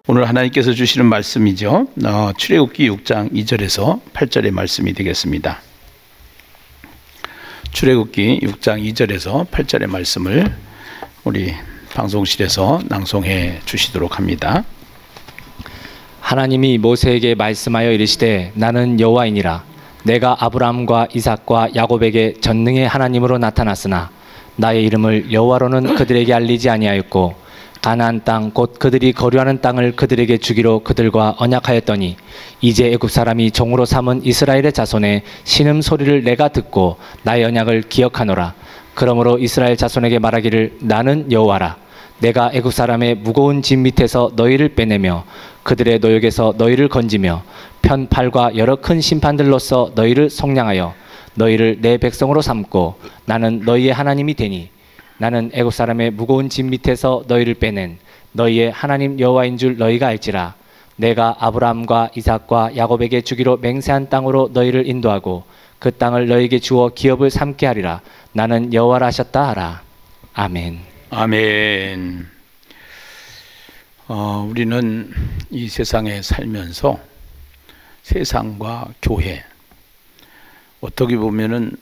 오늘 하나님께서 주시는 말씀이죠. 출애굽기 6장 2절에서 8절의 말씀이 되겠습니다. 출애굽기 6장 2절에서 8절의 말씀을 우리 방송실에서 낭송해 주시도록 합니다. 하나님이 모세에게 말씀하여 이르시되 나는 여호와이니라. 내가 아브라함과 이삭과 야곱에게 전능의 하나님으로 나타났으나 나의 이름을 여호와로는 그들에게 알리지 아니하였고 가나안 땅 곧 그들이 거류하는 땅을 그들에게 주기로 그들과 언약하였더니 이제 애굽 사람이 종으로 삼은 이스라엘의 자손의 신음 소리를 내가 듣고 나의 언약을 기억하노라. 그러므로 이스라엘 자손에게 말하기를 나는 여호와라. 내가 애굽 사람의 무거운 짐 밑에서 너희를 빼내며 그들의 노역에서 너희를 건지며 편팔과 여러 큰 심판들로서 너희를 속량하여 너희를 내 백성으로 삼고 나는 너희의 하나님이 되니 나는 애굽 사람의 무거운 짐 밑에서 너희를 빼낸 너희의 하나님 여호와인 줄 너희가 알지라. 내가 아브라함과 이삭과 야곱에게 주기로 맹세한 땅으로 너희를 인도하고 그 땅을 너희에게 주어 기업을 삼게 하리라. 나는 여호와라 하셨다 하라. 아멘. 아멘. 우리는 이 세상에 살면서 세상과 교회 어떻게 보면은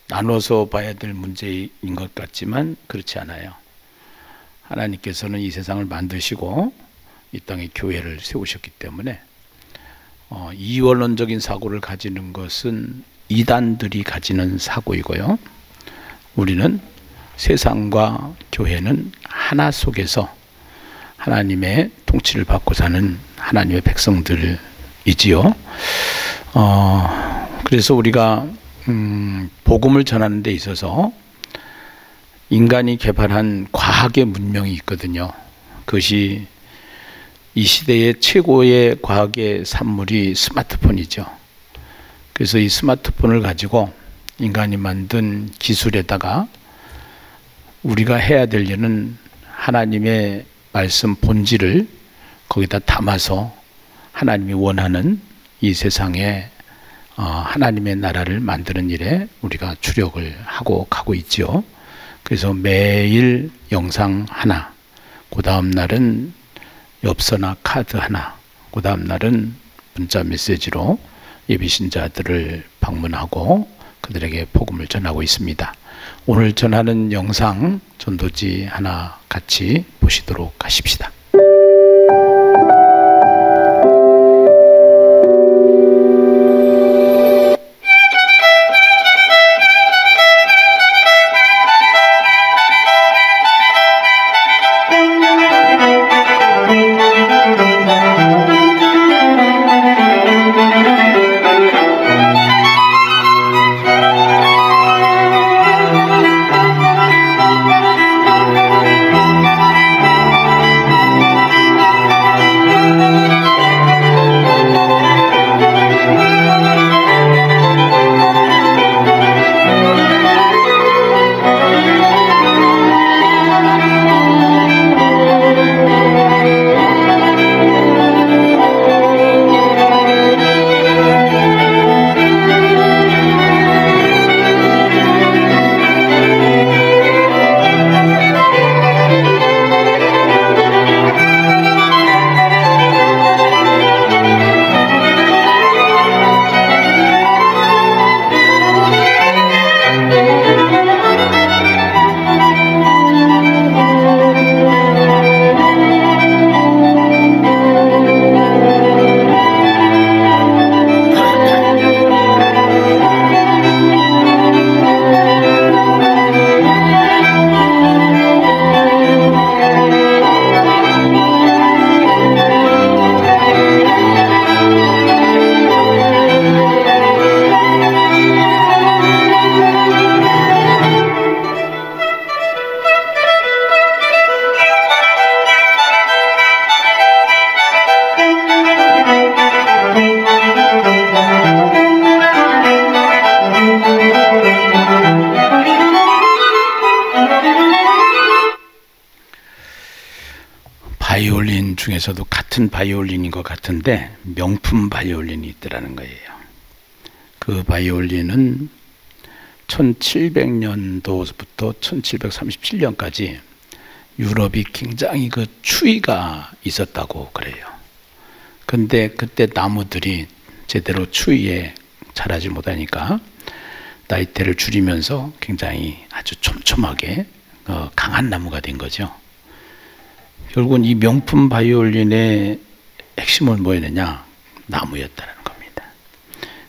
나눠서 봐야 될 문제인 것 같지만 그렇지 않아요. 하나님께서는 이 세상을 만드시고 이 땅에 교회를 세우셨기 때문에 이원론적인 사고를 가지는 것은 이단들이 가지는 사고이고요. 우리는 세상과 교회는 하나 속에서 하나님의 통치를 받고 사는 하나님의 백성들이지요. 그래서 우리가 복음을 전하는 데 있어서 인간이 개발한 과학의 문명이 있거든요. 그것이 이 시대의 최고의 과학의 산물이 스마트폰이죠. 그래서 이 스마트폰을 가지고 인간이 만든 기술에다가 우리가 해야 될 일은 하나님의 말씀 본질을 거기다 담아서 하나님이 원하는 이 세상에 하나님의 나라를 만드는 일에 우리가 주력을 하고 가고 있지요. 그래서 매일 영상 하나, 그 다음 날은 엽서나 카드 하나, 그 다음 날은 문자 메시지로 예비신자들을 방문하고 그들에게 복음을 전하고 있습니다. 오늘 전하는 영상 전도지 하나 같이 보시도록 하십시다. 바이올린 중에서도 같은 바이올린인 것 같은데 명품 바이올린이 있더라는 거예요. 그 바이올린은 1700년도부터 1737년까지 유럽이 굉장히 그 추위가 있었다고 그래요. 근데 그때 나무들이 제대로 추위에 자라지 못하니까 나이테를 줄이면서 굉장히 아주 촘촘하게 강한 나무가 된 거죠. 결국은 이 명품 바이올린의 핵심은 뭐였느냐? 나무였다는 겁니다.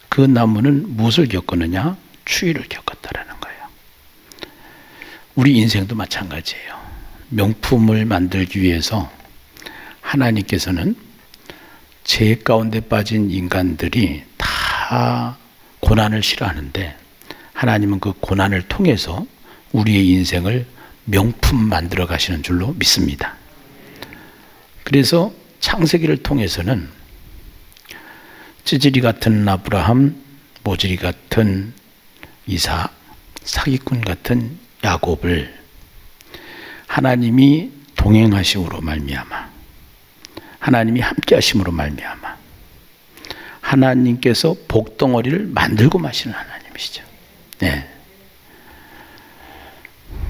그 나무는 무엇을 겪었느냐? 추위를 겪었다라는 거예요. 우리 인생도 마찬가지예요. 명품을 만들기 위해서 하나님께서는 죄 가운데 빠진 인간들이 다 고난을 싫어하는데 하나님은 그 고난을 통해서 우리의 인생을 명품 만들어 가시는 줄로 믿습니다. 그래서 창세기를 통해서는 찌질이 같은 아브라함, 모질이 같은 이삭, 사기꾼 같은 야곱을 하나님이 동행하심으로 말미암아, 하나님이 함께 하심으로 말미암아 하나님께서 복덩어리를 만들고 마시는 하나님이시죠. 네.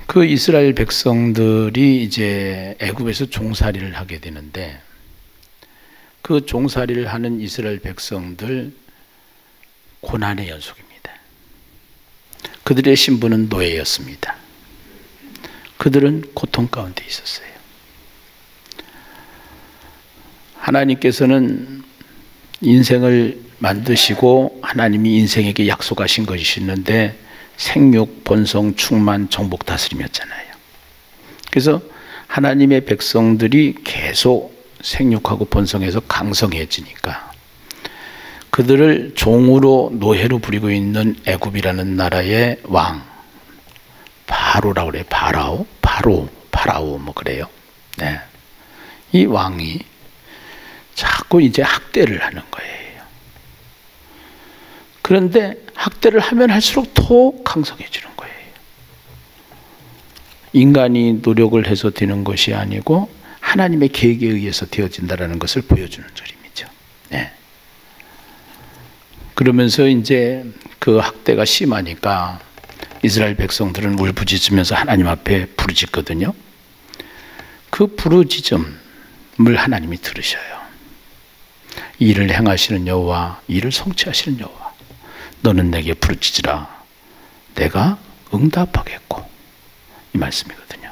그 이스라엘 백성들이 이제 애굽에서 종살이를 하게 되는데 그 종살이를 하는 이스라엘 백성들 고난의 연속입니다. 그들의 신분은 노예였습니다. 그들은 고통 가운데 있었어요. 하나님께서는 인생을 만드시고 하나님이 인생에게 약속하신 것이 있는데 생육, 번성, 충만, 정복, 다스림이었잖아요. 그래서 하나님의 백성들이 계속 생육하고 번성해서 강성해지니까 그들을 종으로 노예로 부리고 있는 애굽이라는 나라의 왕 바로라고 그래요. 파라오 뭐 그래요. 네. 이 왕이 자꾸 이제 학대를 하는 거예요. 그런데 학대를 하면 할수록 더 강성해지는 거예요. 인간이 노력을 해서 되는 것이 아니고 하나님의 계획에 의해서 되어진다는 것을 보여주는 절임이죠. 네. 그러면서 이제 그 학대가 심하니까 이스라엘 백성들은 울부짖으면서 하나님 앞에 부르짖거든요. 그 부르짖음을 하나님이 들으셔요. 이를 행하시는 여호와, 이를 성취하시는 여호와, 너는 내게 부르짖으라, 내가 응답하겠고, 이 말씀이거든요.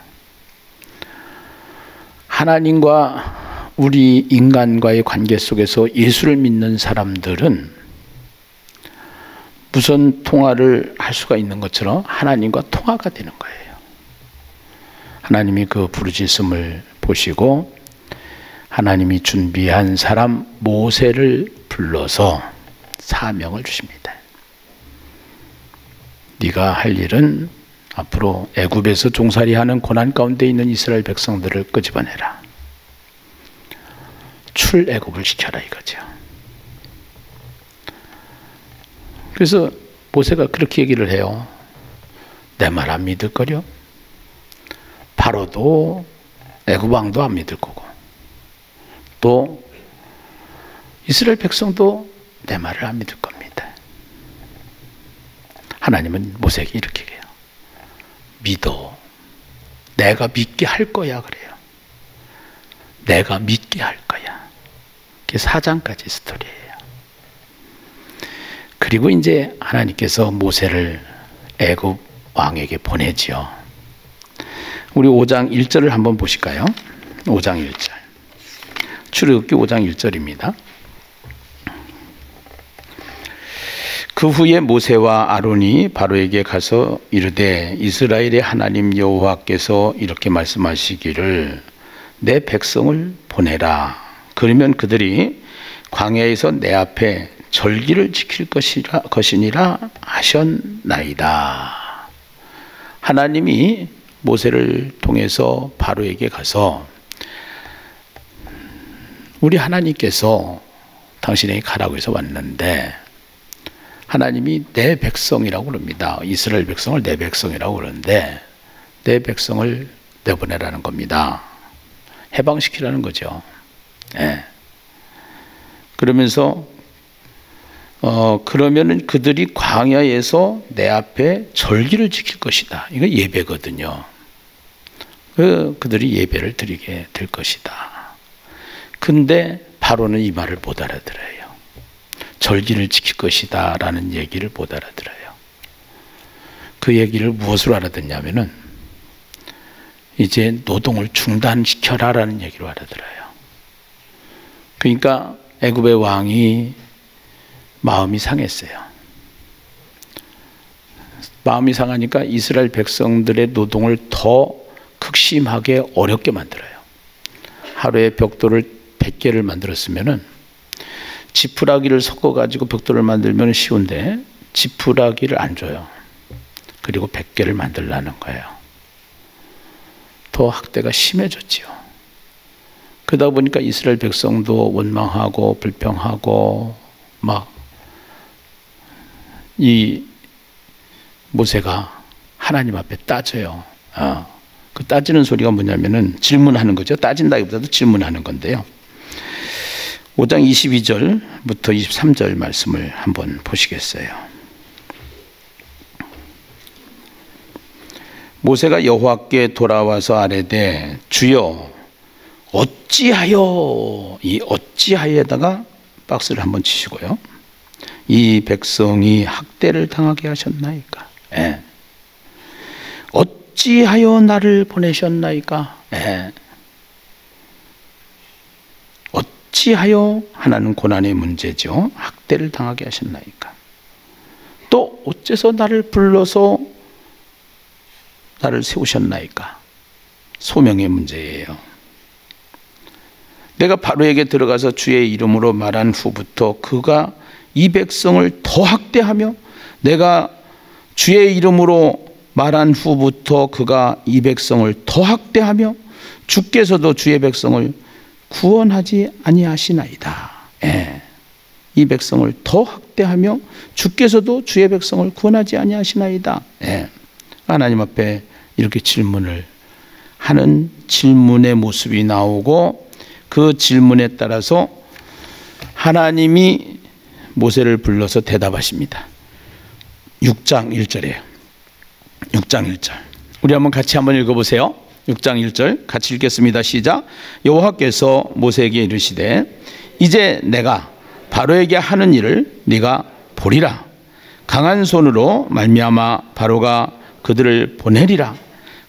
하나님과 우리 인간과의 관계 속에서 예수를 믿는 사람들은 무선 통화를 할 수가 있는 것처럼 하나님과 통화가 되는 거예요. 하나님이 그 부르짖음을 보시고 하나님이 준비한 사람 모세를 불러서 사명을 주십니다. 네가 할 일은 앞으로 애굽에서 종살이하는 고난 가운데 있는 이스라엘 백성들을 끄집어내라. 출애굽을 시켜라 이거죠. 그래서 모세가 그렇게 얘기를 해요. 내 말 안 믿을 거려? 바로도 애굽 왕도 안 믿을 거고 또 이스라엘 백성도 내 말을 안 믿을 겁니다. 하나님은 모세에게 이렇게 해요. 믿어. 내가 믿게 할 거야 그래요. 내가 믿게 할 거야. 그게 4장까지 스토리예요. 그리고 이제 하나님께서 모세를 애굽 왕에게 보내지요. 우리 5장 1절을 한번 보실까요? 5장 1절. 출애굽기 5장 1절입니다. 그 후에 모세와 아론이 바로에게 가서 이르되 이스라엘의 하나님 여호와께서 이렇게 말씀하시기를 내 백성을 보내라. 그러면 그들이 광야에서 내 앞에 절기를 지킬 것이니라 하셨나이다. 하나님이 모세를 통해서 바로에게 가서 우리 하나님께서 당신에게 가라고 해서 왔는데 하나님이 내 백성이라고 그럽니다. 이스라엘 백성을 내 백성이라고 그러는데 내 백성을 내보내라는 겁니다. 해방시키라는 거죠. 네. 그러면서 그러면은 그들이 광야에서 내 앞에 절기를 지킬 것이다. 이거 예배거든요. 그들이 예배를 드리게 될 것이다. 근데 바로는 이 말을 못 알아들어요. 절기를 지킬 것이다 라는 얘기를 못 알아들어요. 그 얘기를 무엇으로 알아듣냐면은 이제 노동을 중단시켜라 라는 얘기로 알아들어요. 그러니까 애굽의 왕이 마음이 상했어요. 마음이 상하니까 이스라엘 백성들의 노동을 더 극심하게 어렵게 만들어요. 하루에 벽돌을 100개를 만들었으면은 지푸라기를 섞어가지고 벽돌을 만들면 쉬운데 지푸라기를 안 줘요. 그리고 100개를 만들라는 거예요. 더 학대가 심해졌지요. 그러다 보니까 이스라엘 백성도 원망하고 불평하고 막 이 모세가 하나님 앞에 따져요. 그 따지는 소리가 뭐냐면은 질문하는 거죠. 따진다기보다도 질문하는 건데요. 5장 22절부터 23절 말씀을 한번 보시겠어요. 모세가 여호와께 돌아와서 아뢰되 주여 어찌하여, 이 어찌하여에다가 박스를 한번 치시고요. 이 백성이 학대를 당하게 하셨나이까? 예. 어찌하여 나를 보내셨나이까? 예. 어찌하여 하나는 고난의 문제죠. 학대를 당하게 하셨나이까? 또 어째서 나를 불러서 나를 세우셨나이까? 소명의 문제예요. 내가 바로에게 들어가서 주의 이름으로 말한 후부터 그가 이 백성을 더 학대하며, 내가 주의 이름으로 말한 후부터 그가 이 백성을 더 학대하며 주께서도 주의 백성을 구원하지 아니하시나이다. 예. 이 백성을 더 학대하며 주께서도 주의 백성을 구원하지 아니하시나이다. 예. 하나님 앞에 이렇게 질문을 하는 질문의 모습이 나오고, 그 질문에 따라서 하나님이 모세를 불러서 대답하십니다. 6장 1절이에요. 6장 1절. 우리 한번 같이 한번 읽어보세요. 6장 1절 같이 읽겠습니다. 시작. 여호와께서 모세에게 이르시되 이제 내가 바로에게 하는 일을 네가 보리라. 강한 손으로 말미암아 바로가 그들을 보내리라.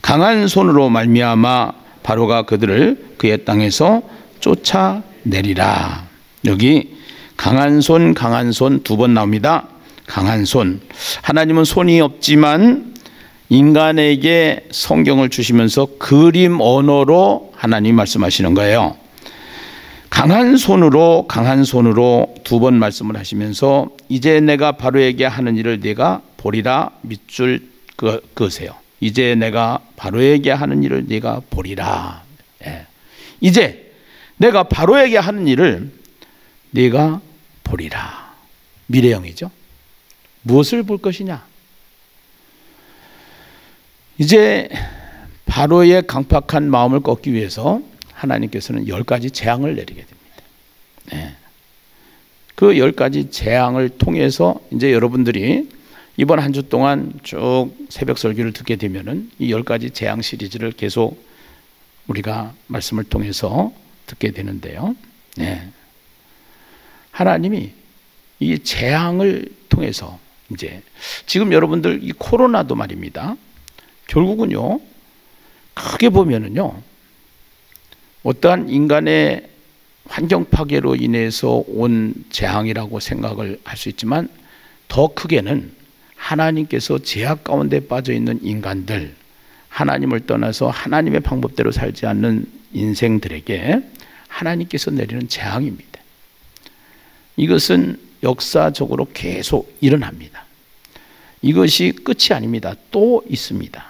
강한 손으로 말미암아 바로가 그들을 그의 땅에서 쫓아내리라. 여기 강한 손 두 번 나옵니다. 강한 손. 하나님은 손이 없지만 인간에게 성경을 주시면서 그림 언어로 하나님 말씀하시는 거예요. 강한 손으로 두 번 말씀을 하시면서 이제 내가 바로에게 하는 일을 네가 보리라. 밑줄 그으세요. 이제 내가 바로에게 하는 일을 네가 보리라. 예. 이제 내가 바로에게 하는 일을 네가 보리라. 미래형이죠. 무엇을 볼 것이냐? 이제 바로의 강팍한 마음을 꺾기 위해서 하나님께서는 10가지 재앙을 내리게 됩니다. 네. 그 10가지 재앙을 통해서 이제 여러분들이 이번 한 주 동안 쭉 새벽 설교를 듣게 되면은 이 10가지 재앙 시리즈를 계속 우리가 말씀을 통해서 듣게 되는데요. 네. 하나님이 이 재앙을 통해서 이제 지금 여러분들 이 코로나도 말입니다. 결국은요, 크게 보면은요, 어떠한 인간의 환경 파괴로 인해서 온 재앙이라고 생각을 할 수 있지만 더 크게는 하나님께서 제약 가운데 빠져 있는 인간들, 하나님을 떠나서 하나님의 방법대로 살지 않는 인생들에게 하나님께서 내리는 재앙입니다. 이것은 역사적으로 계속 일어납니다. 이것이 끝이 아닙니다. 또 있습니다.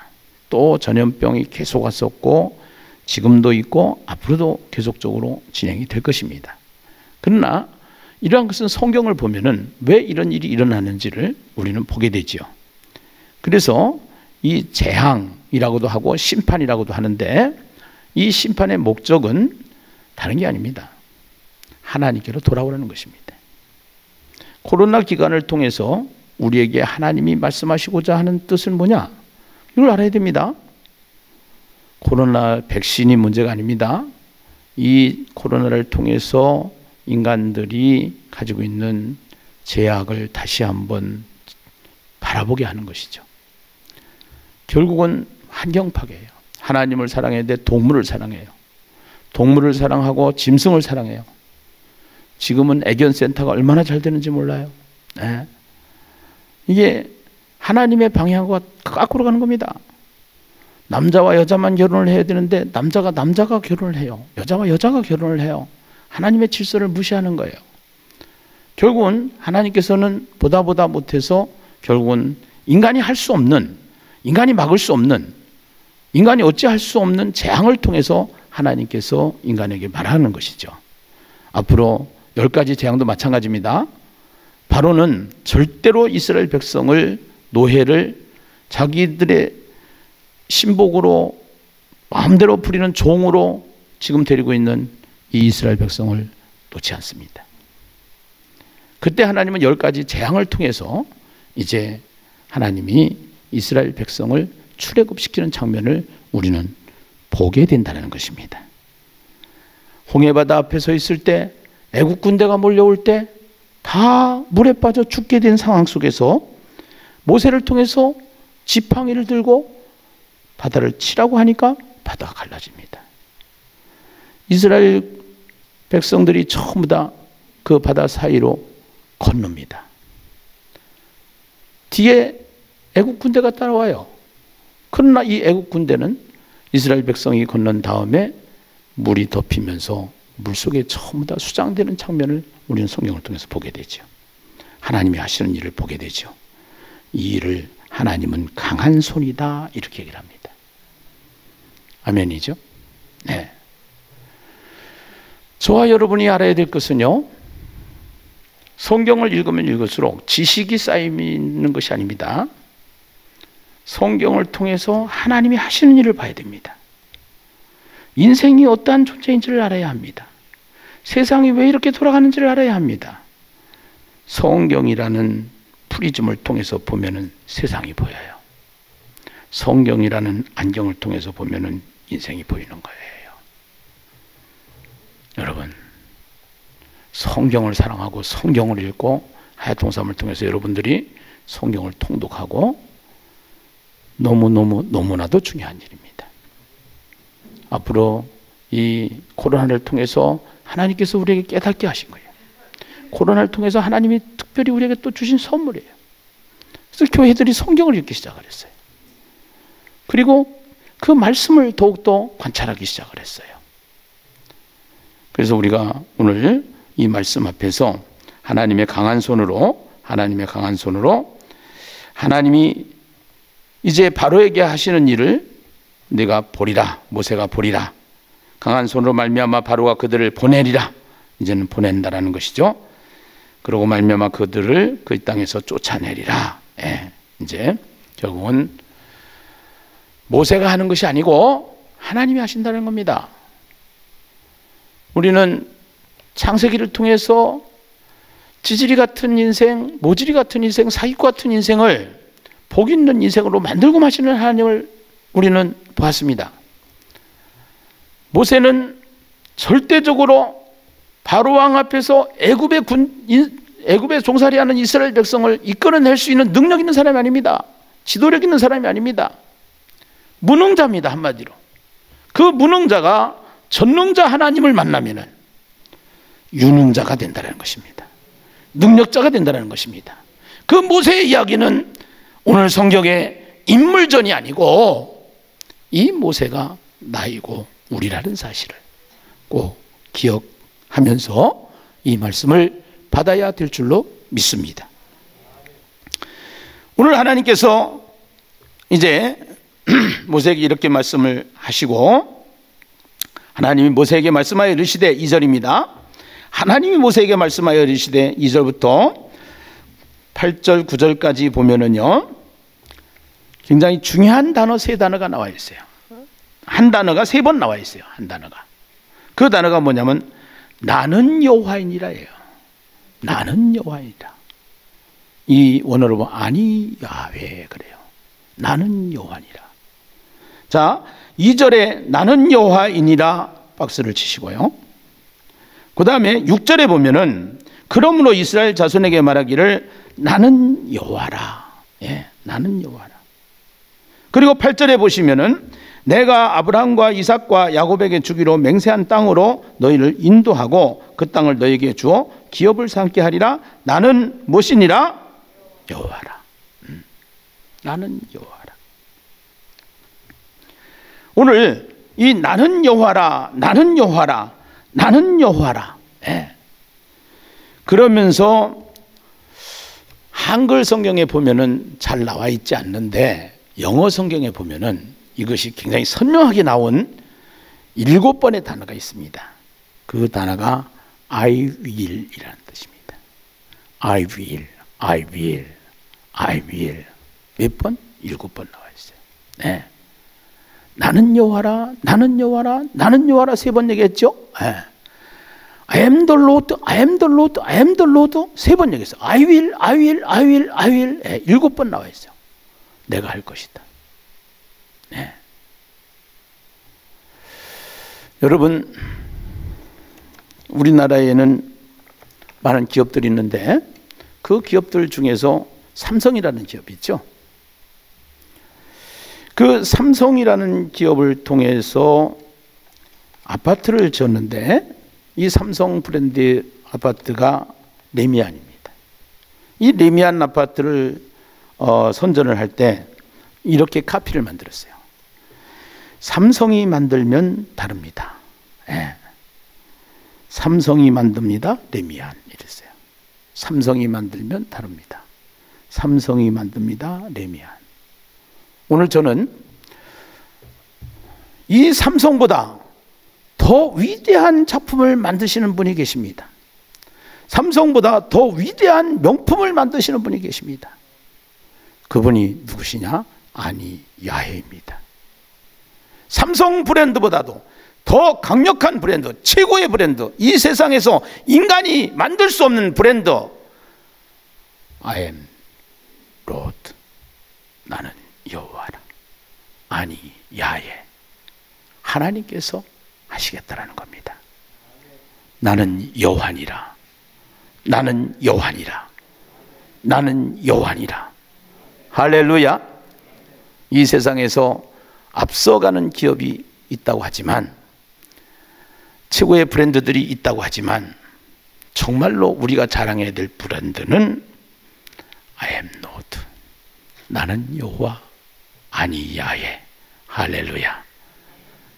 또 전염병이 계속 왔었고 지금도 있고 앞으로도 계속적으로 진행이 될 것입니다. 그러나 이러한 것은 성경을 보면은 왜 이런 일이 일어나는지를 우리는 보게 되지요. 그래서 이 재앙이라고도 하고 심판이라고도 하는데 이 심판의 목적은 다른 게 아닙니다. 하나님께로 돌아오라는 것입니다. 코로나 기간을 통해서 우리에게 하나님이 말씀하시고자 하는 뜻은 뭐냐? 이걸 알아야 됩니다. 코로나 백신이 문제가 아닙니다. 이 코로나를 통해서 인간들이 가지고 있는 제약을 다시 한번 바라보게 하는 것이죠. 결국은 환경 파괴예요. 하나님을 사랑해야 돼 동물을 사랑해요. 동물을 사랑하고 짐승을 사랑해요. 지금은 애견센터가 얼마나 잘 되는지 몰라요. 네. 이게 하나님의 방향과 거꾸로 가는 겁니다. 남자와 여자만 결혼을 해야 되는데 남자가 결혼을 해요. 여자와 여자가 결혼을 해요. 하나님의 질서를 무시하는 거예요. 결국은 하나님께서는 보다 못해서 결국은 인간이 할 수 없는, 인간이 막을 수 없는, 인간이 어찌할 수 없는 재앙을 통해서 하나님께서 인간에게 말하는 것이죠. 앞으로 10가지 재앙도 마찬가지입니다. 바로는 절대로 이스라엘 백성을, 노예를 자기들의 신복으로 마음대로 부리는 종으로 지금 데리고 있는 이 이스라엘 백성을 놓지 않습니다. 그때 하나님은 10가지 재앙을 통해서 이제 하나님이 이스라엘 백성을 출애굽시키는 장면을 우리는 보게 된다는 것입니다. 홍해바다 앞에 서 있을 때, 애국 군대가 몰려올 때 다 물에 빠져 죽게 된 상황 속에서 모세를 통해서 지팡이를 들고 바다를 치라고 하니까 바다가 갈라집니다. 이스라엘 백성들이 전부 다 그 바다 사이로 건넙니다. 뒤에 애국 군대가 따라와요. 그러나 이 애국 군대는 이스라엘 백성이 건넌 다음에 물이 덮이면서 물속에 전부 다 수장되는 장면을 우리는 성경을 통해서 보게 되죠. 하나님이 하시는 일을 보게 되죠. 이 일을 하나님은 강한 손이다 이렇게 얘기를 합니다. 아멘이죠? 네. 저와 여러분이 알아야 될 것은요, 성경을 읽으면 읽을수록 지식이 쌓이는 것이 아닙니다. 성경을 통해서 하나님이 하시는 일을 봐야 됩니다. 인생이 어떠한 존재인지를 알아야 합니다. 세상이 왜 이렇게 돌아가는지를 알아야 합니다. 성경이라는 프리즘을 통해서 보면은 세상이 보여요. 성경이라는 안경을 통해서 보면은 인생이 보이는 거예요. 여러분, 성경을 사랑하고 성경을 읽고 하야통삼을 통해서 여러분들이 성경을 통독하고 너무나도 중요한 일입니다. 앞으로 이 코로나를 통해서 하나님께서 우리에게 깨닫게 하신 거예요. 코로나를 통해서 하나님이 특별히 우리에게 또 주신 선물이에요. 그래서 교회들이 성경을 읽기 시작을 했어요. 그리고 그 말씀을 더욱더 관찰하기 시작을 했어요. 그래서 우리가 오늘 이 말씀 앞에서 하나님의 강한 손으로 하나님이 이제 바로에게 하시는 일을 네가 보리라, 모세가 보리라. 강한 손으로 말미암아 바로가 그들을 보내리라. 이제는 보낸다라는 것이죠. 그러고 말미암아 그들을 그 땅에서 쫓아내리라. 예, 이제 결국은 모세가 하는 것이 아니고 하나님이 하신다는 겁니다. 우리는 창세기를 통해서 찌질이 같은 인생, 모질이 같은 인생, 사기꾼 같은 인생을 복 있는 인생으로 만들고 마시는 하나님을 우리는 보았습니다. 모세는 절대적으로 바로왕 앞에서 애굽에 종살이하는 이스라엘 백성을 이끌어낼 수 있는 능력 있는 사람이 아닙니다. 지도력 있는 사람이 아닙니다. 무능자입니다. 한마디로. 그 무능자가 전능자 하나님을 만나면은 유능자가 된다는 것입니다. 능력자가 된다는 것입니다. 그 모세의 이야기는 오늘 성경의 인물전이 아니고 이 모세가 나이고 우리라는 사실을 꼭 기억하면서 이 말씀을 받아야 될 줄로 믿습니다. 오늘 하나님께서 이제 모세에게 이렇게 말씀을 하시고, 하나님이 모세에게 말씀하여 이르시되, 2절입니다. 하나님이 모세에게 말씀하여 이르시되, 2절부터 8절 9절까지 보면은요, 굉장히 중요한 단어 3단어가 나와 있어요. 한 단어가 3번 나와 있어요. 한 단어가. 그 단어가 뭐냐면 나는 여호와이니라예요. 나는 여호와이니라. 이 원어로 보면 아니 야훼 그래요. 나는 여호와니라. 자, 2절에 나는 여호와이니라 박스를 치시고요. 그 다음에 6절에 보면은 그러므로 이스라엘 자손에게 말하기를 나는 여호와라. 예, 나는 여호와라. 그리고 8절에 보시면은 내가 아브라함과 이삭과 야곱에게 주기로 맹세한 땅으로 너희를 인도하고 그 땅을 너희에게 주어 기업을 삼게 하리라. 나는 무엇이니라? 여호와라. 나는 여호와라. 오늘 이 나는 여호와라, 나는 여호와라, 나는 여호와라. 예. 그러면서 한글 성경에 보면은 잘 나와 있지 않는데 영어 성경에 보면은 이것이 굉장히 선명하게 나온 7번의 단어가 있습니다. 그 단어가 I will 이라는 뜻입니다. I will, I will, I will. 몇 번? 7번 나와 있어요. 네. 나는 여호와라, 나는 여호와라, 나는 여호와라 3번 얘기했죠? 네. I am the Lord, I am the Lord, I am the Lord 3번 얘기했어요. I will, I will, I will, I will. 네. 7번 나와 있어요. 내가 할 것이다. 네. 여러분, 우리나라에는 많은 기업들이 있는데 그 기업들 중에서 삼성이라는 기업이 있죠. 그 삼성이라는 기업을 통해서 아파트를 지었는데 이 삼성 브랜드 아파트가 레미안입니다. 이 레미안 아파트를 선전을 할 때 이렇게 카피를 만들었어요. 삼성이 만들면 다릅니다. 예. 삼성이 만듭니다. 레미안 이랬어요. 삼성이 만들면 다릅니다. 삼성이 만듭니다. 레미안. 오늘 저는 이 삼성보다 더 위대한 작품을 만드시는 분이 계십니다. 삼성보다 더 위대한 명품을 만드시는 분이 계십니다. 그분이 누구시냐? 아니 야훼입니다. 삼성 브랜드보다도 더 강력한 브랜드, 최고의 브랜드, 이 세상에서 인간이 만들 수 없는 브랜드, I am Lord, 나는 여호와라. 아니 야훼, 하나님께서 하시겠다라는 겁니다. 나는 여호와니라, 나는 여호와니라, 나는 여호와니라. 할렐루야. 이 세상에서 앞서가는 기업이 있다고 하지만, 최고의 브랜드들이 있다고 하지만, 정말로 우리가 자랑해야 될 브랜드는 I am Lord, 나는 여호와, 아니 야훼. 할렐루야.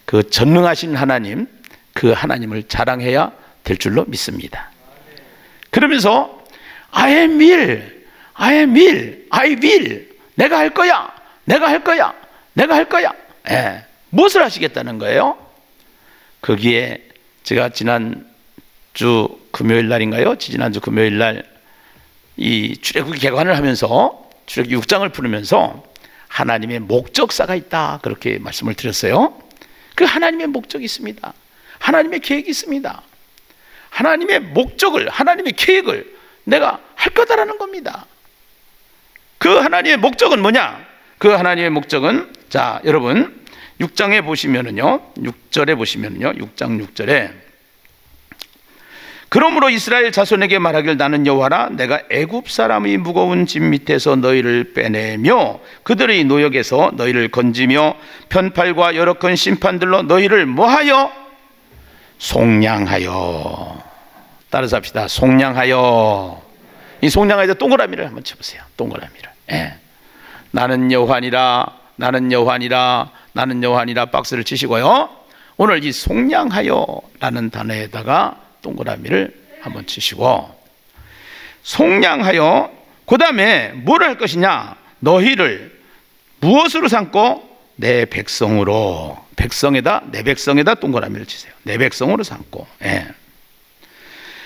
그 전능하신 하나님, 그 하나님을 자랑해야 될 줄로 믿습니다. 그러면서 I am will, I am will, I will. 내가 할 거야, 내가 할 거야, 내가 할 거야. 예. 무엇을 하시겠다는 거예요? 거기에 제가 지난주 금요일 날인가요? 지난주 금요일 날 이 출애굽기 개관을 하면서 출애굽기 6장을 풀으면서 하나님의 목적사가 있다 그렇게 말씀을 드렸어요. 그 하나님의 목적이 있습니다. 하나님의 계획이 있습니다. 하나님의 목적을, 하나님의 계획을 내가 할 거다라는 겁니다. 그 하나님의 목적은 뭐냐? 그 하나님의 목적은, 자 여러분 6장에 보시면은요, 6절에 보시면은요, 6장 6절에 그러므로 이스라엘 자손에게 말하길 나는 여호와라. 내가 애굽 사람의 무거운 짐 밑에서 너희를 빼내며 그들의 노역에서 너희를 건지며 편팔과 여러 큰 심판들로 너희를 뭐하여? 속량하여. 따라서 합시다. 속량하여. 이 속량하여 동그라미를 한번 쳐보세요. 동그라미를. 예. 나는 여호와니라, 나는 여호와니라, 나는 여호와니라 박스를 치시고요. 오늘 이 속량하여라는 단어에다가 동그라미를 한번 치시고, 속량하여, 그 다음에 뭘 할 것이냐? 너희를 무엇으로 삼고? 내 백성으로. 백성에다, 내 백성에다 동그라미를 치세요. 내 백성으로 삼고. 예.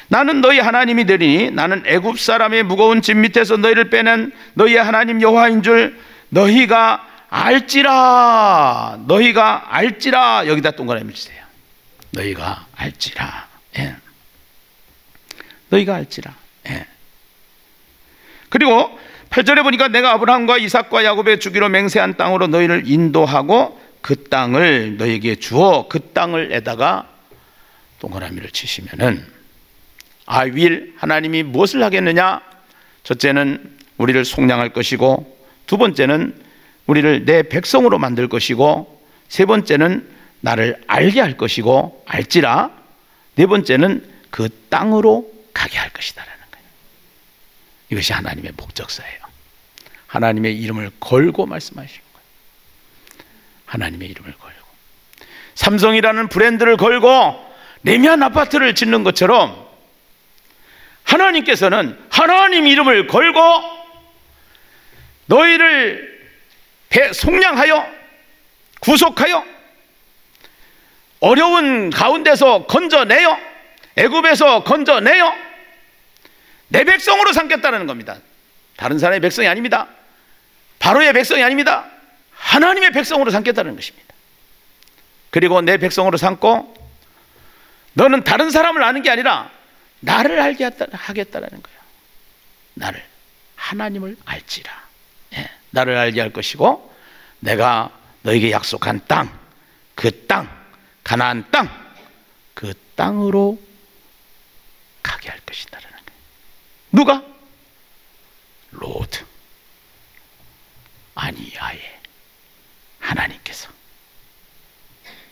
나는 너희 하나님이 되리니 나는 애굽 사람의 무거운 짐 밑에서 너희를 빼낸 너희의 하나님 여호와인 줄 너희가 알지라. 너희가 알지라. 여기다 동그라미를 치세요. 너희가 알지라. 예. 너희가 알지라. 예. 그리고 8절에 보니까 내가 아브라함과 이삭과 야곱에 주기로 맹세한 땅으로 너희를 인도하고 그 땅을 너희에게 주어 그 땅을에다가 동그라미를 치시면은 I will, 하나님이 무엇을 하겠느냐? 첫째는 우리를 속량할 것이고, 두 번째는 우리를 내 백성으로 만들 것이고, 세 번째는 나를 알게 할 것이고, 알지라, 네 번째는 그 땅으로 가게 할 것이다라는 거예요. 이것이 하나님의 목적사예요. 하나님의 이름을 걸고 말씀하시는 거예요. 하나님의 이름을 걸고, 삼성이라는 브랜드를 걸고 레미안 아파트를 짓는 것처럼 하나님께서는 하나님 이름을 걸고 너희를 속량하여 구속하여 어려운 가운데서 건져내요, 애굽에서 건져내요 내 백성으로 삼겠다는 겁니다. 다른 사람의 백성이 아닙니다. 바로의 백성이 아닙니다. 하나님의 백성으로 삼겠다는 것입니다. 그리고 내 백성으로 삼고 너는 다른 사람을 아는 게 아니라 나를 알게 하겠다라는 거예요. 나를, 하나님을 알지라. 나를 알게 할 것이고, 내가 너에게 약속한 땅, 그 땅, 가나안 땅, 그 땅으로 가게 할 것이다라는 거예요. 누가? 로드, 아니야의 하나님께서.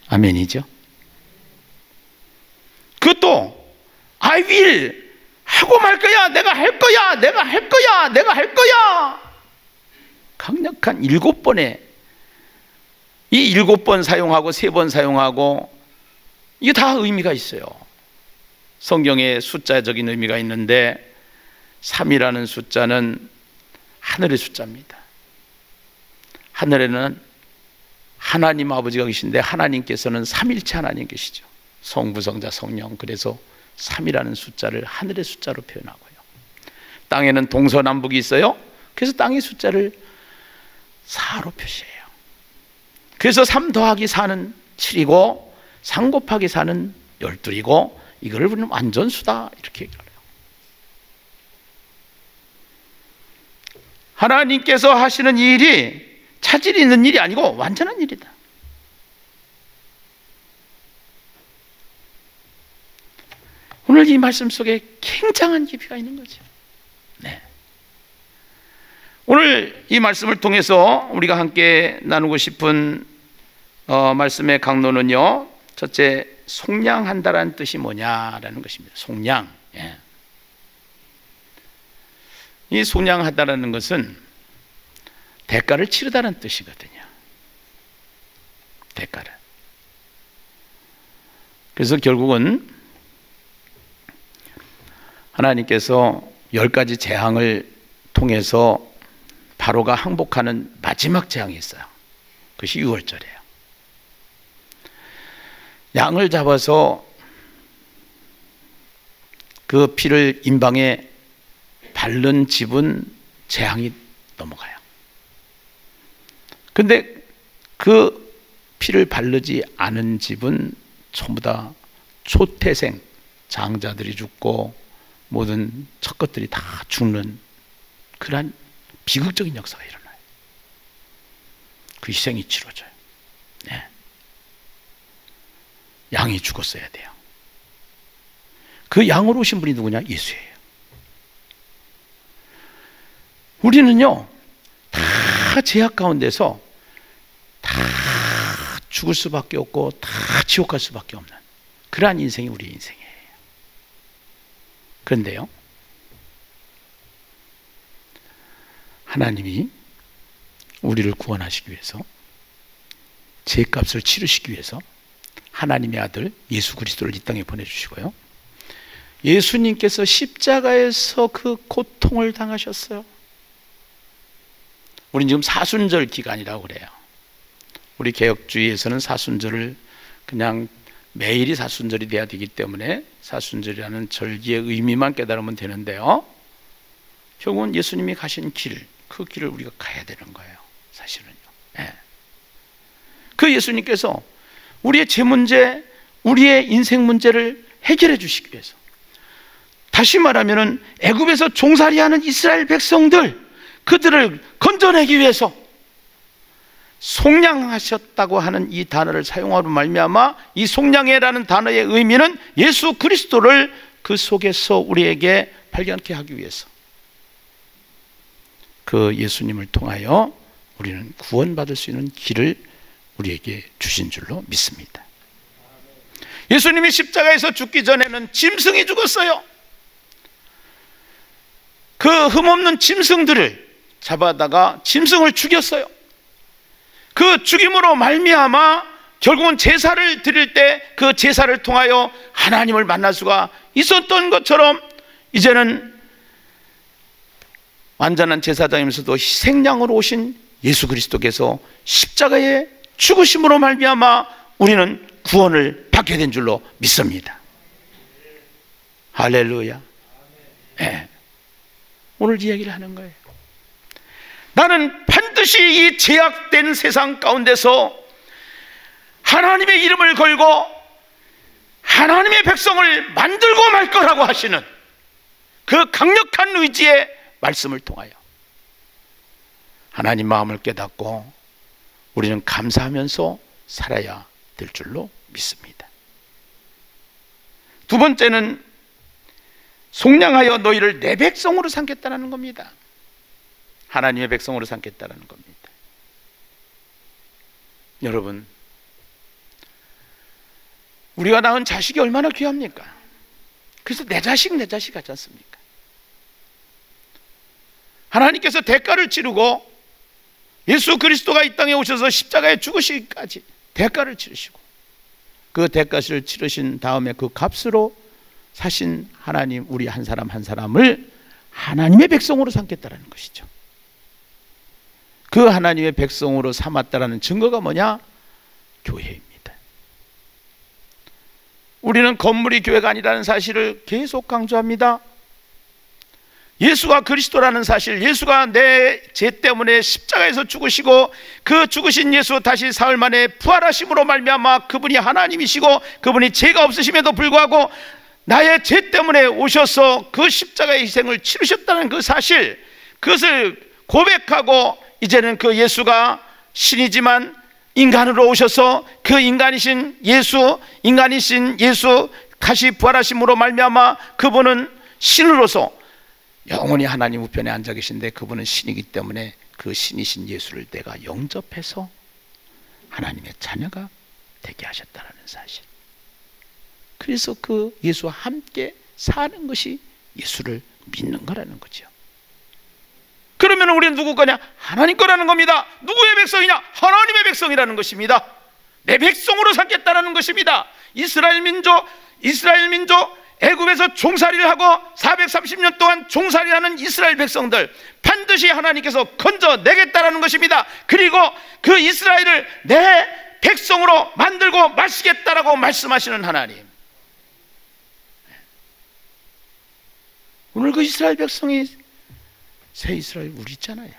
아멘이죠? 그것도 I will 하고 말 거야. 내가 할 거야. 내가 할 거야. 내가 할 거야. 강력한 7번에, 이 7번 사용하고 3번 사용하고, 이게 다 의미가 있어요. 성경에 숫자적인 의미가 있는데 3이라는 숫자는 하늘의 숫자입니다. 하늘에는 하나님 아버지가 계신데 하나님께서는 삼일체 하나님 계시죠. 성부, 성자, 성령. 그래서 3이라는 숫자를 하늘의 숫자로 표현하고요. 땅에는 동서남북이 있어요. 그래서 땅의 숫자를 4로 표시해요. 그래서 3 더하기 4는 7이고 3 곱하기 4는 12이고, 이걸 우리는 완전수다 이렇게 얘기해요. 하나님께서 하시는 이 일이 차질이 있는 일이 아니고 완전한 일이다. 오늘 이 말씀 속에 굉장한 깊이가 있는 거죠. 네. 오늘 이 말씀을 통해서 우리가 함께 나누고 싶은 말씀의 강론은요, 첫째, 속량한다라는 뜻이 뭐냐라는 것입니다. 속량. 예. 이 속량하다라는 것은 대가를 치르다는 뜻이거든요. 대가를. 그래서 결국은 하나님께서 10가지 재앙을 통해서 바로가 항복하는 마지막 재앙이 있어요. 그것이 6월절이에요. 양을 잡아서 그 피를 임방에 바른 집은 재앙이 넘어가요. 근데 그 피를 바르지 않은 집은 전부 다 초태생, 장자들이 죽고 모든 첫 것들이 다 죽는 그러한 비극적인 역사가 일어나요. 그 희생이 치러져요. 네. 양이 죽었어야 돼요. 그 양으로 오신 분이 누구냐? 예수예요. 우리는요, 다 죄악 가운데서 다 죽을 수밖에 없고 다 지옥 갈 수밖에 없는 그러한 인생이 우리의 인생이에요. 그런데요, 하나님이 우리를 구원하시기 위해서, 죄값을 치르시기 위해서 하나님의 아들 예수 그리스도를 이 땅에 보내주시고요, 예수님께서 십자가에서 그 고통을 당하셨어요. 우린 지금 사순절 기간이라고 그래요. 우리 개혁주의에서는 사순절을 그냥 매일이 사순절이 돼야 되기 때문에 사순절이라는 절기의 의미만 깨달으면 되는데요, 결국은 예수님이 가신 길, 그 길을 우리가 가야 되는 거예요. 사실은요. 네. 그 예수님께서 우리의 죄 문제, 우리의 인생 문제를 해결해 주시기 위해서 다시 말하면은 애굽에서 종살이하는 이스라엘 백성들, 그들을 건져내기 위해서 속량하셨다고 하는 이 단어를 사용하로 말미암아 이 속량해라는 단어의 의미는 예수 그리스도를 그 속에서 우리에게 발견케 하기 위해서 그 예수님을 통하여 우리는 구원받을 수 있는 길을 우리에게 주신 줄로 믿습니다. 예수님이 십자가에서 죽기 전에는 짐승이 죽었어요. 그 흠없는 짐승들을 잡아다가 짐승을 죽였어요. 그 죽임으로 말미암아 결국은 제사를 드릴 때 그 제사를 통하여 하나님을 만날 수가 있었던 것처럼 이제는 완전한 제사장이면서도 희생양으로 오신 예수 그리스도께서 십자가의 죽으심으로 말미암아 우리는 구원을 받게 된 줄로 믿습니다. 할렐루야. 네. 오늘 이 얘기를 하는 거예요. 나는 반드시 이 제약된 세상 가운데서 하나님의 이름을 걸고 하나님의 백성을 만들고 말 거라고 하시는 그 강력한 의지의 말씀을 통하여 하나님 마음을 깨닫고 우리는 감사하면서 살아야 될 줄로 믿습니다. 두 번째는 속량하여 너희를 내 백성으로 삼겠다는 겁니다. 하나님의 백성으로 삼겠다는 겁니다. 여러분, 우리가 낳은 자식이 얼마나 귀합니까? 그래서 내 자식 하지 않습니까? 하나님께서 대가를 치르고 예수 그리스도가 이 땅에 오셔서 십자가에 죽으시기까지 대가를 치르시고 그 대가를 치르신 다음에 그 값으로 사신 하나님, 우리 한 사람 한 사람을 하나님의 백성으로 삼겠다는 것이죠. 그 하나님의 백성으로 삼았다는 증거가 뭐냐? 교회입니다. 우리는 건물이 교회가 아니라는 사실을 계속 강조합니다. 예수가 그리스도라는 사실, 예수가 내 죄 때문에 십자가에서 죽으시고 그 죽으신 예수 다시 사흘 만에 부활하심으로 말미암아 그분이 하나님이시고 그분이 죄가 없으심에도 불구하고 나의 죄 때문에 오셔서 그 십자가의 희생을 치르셨다는 그 사실, 그것을 고백하고 이제는 그 예수가 신이지만 인간으로 오셔서 그 인간이신 예수 다시 부활하심으로 말미암아 그분은 신으로서 영원히 하나님 우편에 앉아 계신데 그분은 신이기 때문에 그 신이신 예수를 내가 영접해서 하나님의 자녀가 되게 하셨다는 사실. 그래서 그 예수와 함께 사는 것이 예수를 믿는 거라는 거죠. 그러면 우리는 누구 거냐? 하나님 거라는 겁니다. 누구의 백성이냐? 하나님의 백성이라는 것입니다. 내 백성으로 삼겠다는 것입니다. 이스라엘 민족 애굽에서 종살이를 하고 430년 동안 종살이하는 이스라엘 백성들 반드시 하나님께서 건져내겠다는 것입니다. 그리고 그 이스라엘을 내 백성으로 만들고 마시겠다라고 말씀하시는 하나님. 오늘 그 이스라엘 백성이 새 이스라엘 우리 있잖아요.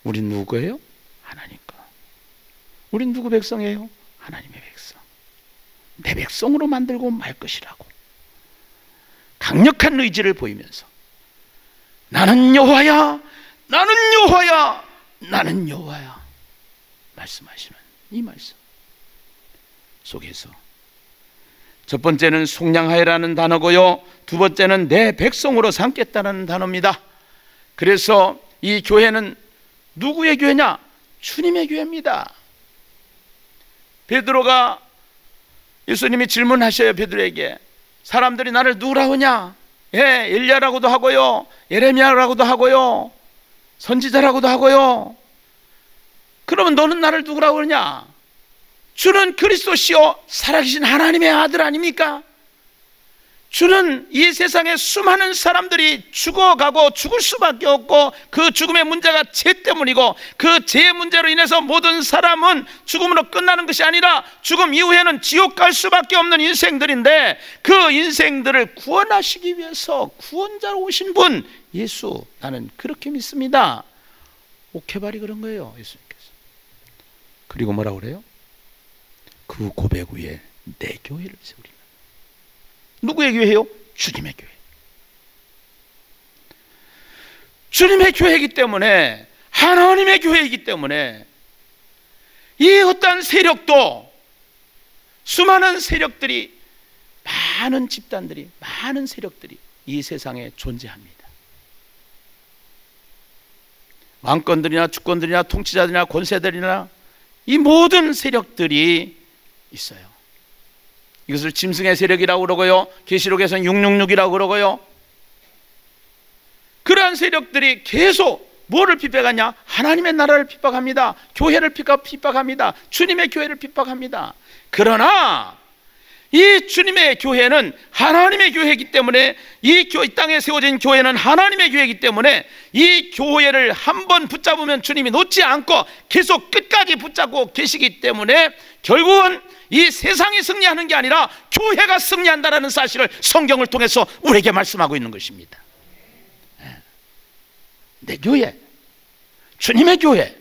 우린 누구예요? 하나님 거. 우린 누구 백성이에요? 하나님의 백성. 내 백성으로 만들고 말 것이라고 강력한 의지를 보이면서 나는 여호와야, 나는 여호와야, 나는 여호와야 말씀하시는 이 말씀 속에서 첫 번째는 속량하여라는 단어고요, 두 번째는 내 백성으로 삼겠다는 단어입니다. 그래서 이 교회는 누구의 교회냐? 주님의 교회입니다. 베드로가 예수님이 질문하셔요. 베드로에게 사람들이 나를 누구라고 하냐? 엘리야라고도 하고요, 예레미야라고도 하고요, 선지자라고도 하고요. 그러면 너는 나를 누구라고 그러냐? 주는 그리스도시요 살아계신 하나님의 아들 아닙니까? 주는 이 세상에 수많은 사람들이 죽어가고 죽을 수밖에 없고 그 죽음의 문제가 죄 때문이고 그 죄의 문제로 인해서 모든 사람은 죽음으로 끝나는 것이 아니라 죽음 이후에는 지옥 갈 수밖에 없는 인생들인데 그 인생들을 구원하시기 위해서 구원자로 오신 분 예수, 나는 그렇게 믿습니다. 옥회발이 그런 거예요. 예수님께서. 그리고 뭐라고 그래요? 그 고백 위에 내 교회를 세우리라. 누구의 교회요? 주님의 교회. 주님의 교회이기 때문에, 하나님의 교회이기 때문에 이 어떠한 세력도, 수많은 세력들이, 많은 집단들이, 많은 세력들이 이 세상에 존재합니다. 왕권들이나 주권들이나 통치자들이나 권세들이나 이 모든 세력들이 있어요. 이것을 짐승의 세력이라고 그러고요, 계시록에서는 666이라고 그러고요. 그러한 세력들이 계속 뭐를 핍박하냐? 하나님의 나라를 핍박합니다. 교회를 핍박합니다. 주님의 교회를 핍박합니다. 그러나 이 주님의 교회는 하나님의 교회이기 때문에, 이 땅에 세워진 교회는 하나님의 교회이기 때문에 이 교회를 한번 붙잡으면 주님이 놓지 않고 계속 끝까지 붙잡고 계시기 때문에 결국은 이 세상이 승리하는 게 아니라 교회가 승리한다는 사실을 성경을 통해서 우리에게 말씀하고 있는 것입니다. 내 교회, 주님의 교회,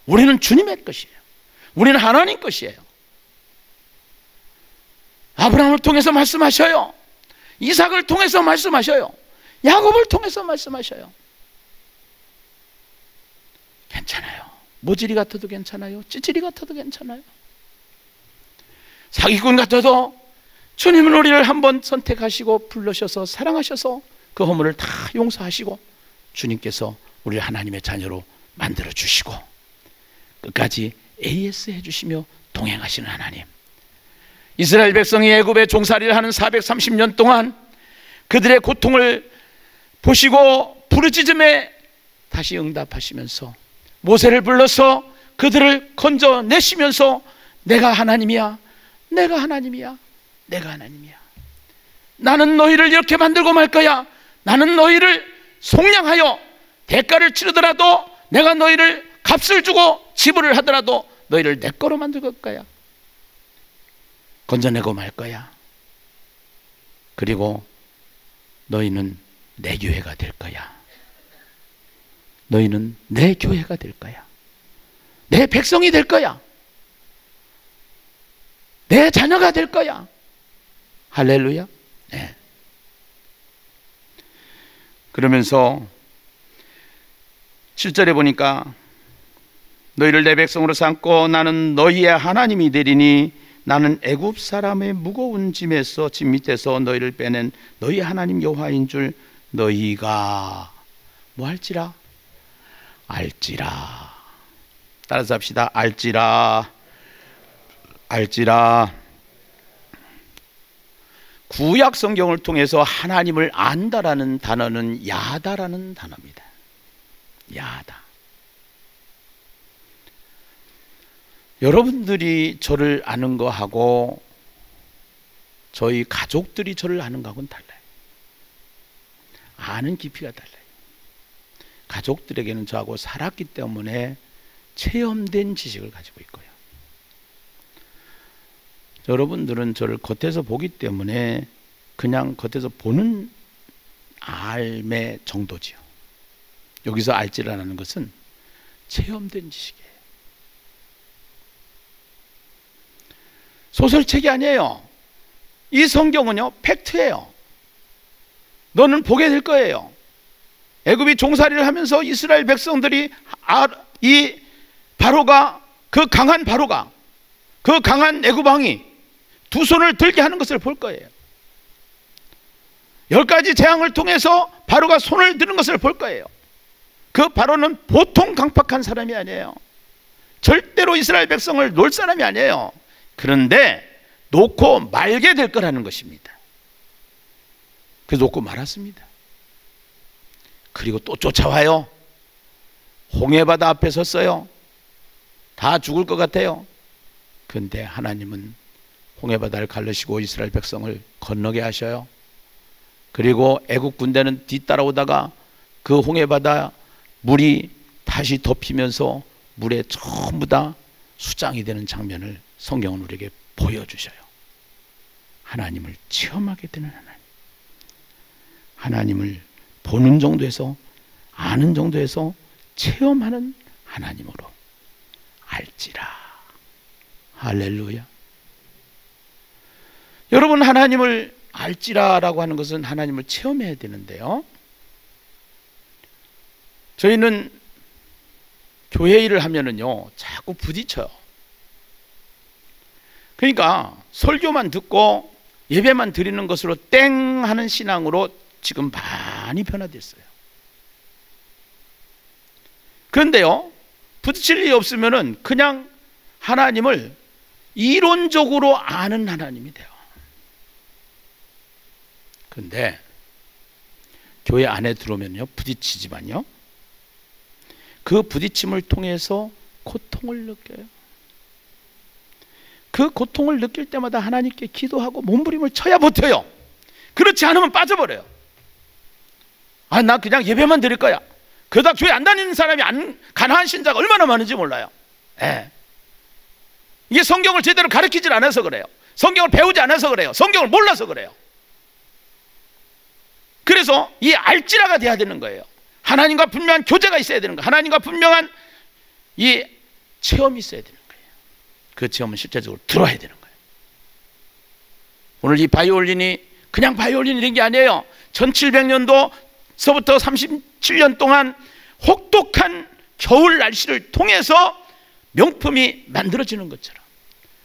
우리는 주님의 것이에요. 우리는 하나님 것이에요. 아브라함을 통해서 말씀하셔요. 이삭을 통해서 말씀하셔요. 야곱을 통해서 말씀하셔요. 괜찮아요. 모질이 같아도 괜찮아요. 찌질이 같아도 괜찮아요. 사기꾼 같아도 주님은 우리를 한번 선택하시고 부르셔서 사랑하셔서 그 허물을 다 용서하시고 주님께서 우리를 하나님의 자녀로 만들어 주시고 끝까지 AS 해주시며 동행하시는 하나님. 이스라엘 백성이 애굽에 종살이를 하는 430년 동안 그들의 고통을 보시고 부르짖음에 다시 응답하시면서 모세를 불러서 그들을 건져내시면서 내가 하나님이야, 내가 하나님이야, 내가 하나님이야. 나는 너희를 이렇게 만들고 말 거야. 나는 너희를 속량하여 대가를 치르더라도, 내가 너희를 값을 주고 지불을 하더라도 너희를 내 거로 만들 거야. 건져내고 말 거야. 그리고 너희는 내 교회가 될 거야. 너희는 내 교회가 될 거야. 내 백성이 될 거야. 내 자녀가 될 거야. 할렐루야. 네. 그러면서 7절에 보니까 너희를 내 백성으로 삼고 나는 너희의 하나님이 되리니 나는 애굽 사람의 무거운 짐 밑에서 너희를 빼낸 너희 하나님 여호와인 줄 너희가 뭐 할지라? 알지라. 따라서 합시다. 알지라. 알지라. 구약 성경을 통해서 하나님을 안다라는 단어는 야다라는 단어입니다. 야다. 여러분들이 저를 아는 거하고 저희 가족들이 저를 아는 거하고는 달라요. 아는 깊이가 달라요. 가족들에게는 저하고 살았기 때문에 체험된 지식을 가지고 있고요. 여러분들은 저를 겉에서 보기 때문에 그냥 겉에서 보는 알매 정도지요. 여기서 알지라는 것은 체험된 지식이에요. 소설책이 아니에요. 이 성경은요, 팩트예요. 너는 보게 될 거예요. 애굽이 종살이를 하면서 이스라엘 백성들이 이 바로가, 그 강한 바로가, 그 강한 애굽 왕이 두 손을 들게 하는 것을 볼 거예요. 10가지 재앙을 통해서 바로가 손을 드는 것을 볼 거예요. 그 바로는 보통 강팍한 사람이 아니에요. 절대로 이스라엘 백성을 놓을 사람이 아니에요. 그런데 놓고 말게 될 거라는 것입니다. 그래서 놓고 말았습니다. 그리고 또 쫓아와요. 홍해바다 앞에 섰어요. 다 죽을 것 같아요. 그런데 하나님은 홍해바다를 갈르시고 이스라엘 백성을 건너게 하셔요. 그리고 애국 군대는 뒤따라오다가 그 홍해바다 물이 다시 덮이면서 물에 전부 다 수장이 되는 장면을 성경은 우리에게 보여주셔요. 하나님을 체험하게 되는 하나님. 하나님을 보는 정도에서, 아는 정도에서 체험하는 하나님으로 알지라. 할렐루야. 여러분, 하나님을 알지라라고 하는 것은 하나님을 체험해야 되는데요, 저희는 교회 일을 하면은요 자꾸 부딪혀요. 그러니까 설교만 듣고 예배만 드리는 것으로 땡 하는 신앙으로 지금 많이 변화됐어요. 그런데요, 부딪힐 일이 없으면은 그냥 하나님을 이론적으로 아는 하나님이 돼요. 그런데 교회 안에 들어오면요 부딪히지만요, 그 부딪힘을 통해서 고통을 느껴요. 그 고통을 느낄 때마다 하나님께 기도하고 몸부림을 쳐야 버텨요. 그렇지 않으면 빠져버려요. 아, 나 그냥 예배만 드릴 거야. 그러다 교회 안 다니는 사람이 가난한 신자가 얼마나 많은지 몰라요. 이게 성경을 제대로 가르치질 않아서 그래요. 성경을 배우지 않아서 그래요. 성경을 몰라서 그래요. 그래서 이 알지라가 돼야 되는 거예요. 하나님과 분명한 교제가 있어야 되는 거예요. 하나님과 분명한 이 체험이 있어야 되는 거예요. 그 체험은 실제적으로 들어야 되는 거예요. 오늘 이 바이올린이 그냥 바이올린이 된 게 아니에요. 1700년도서부터 37년 동안 혹독한 겨울 날씨를 통해서 명품이 만들어지는 것처럼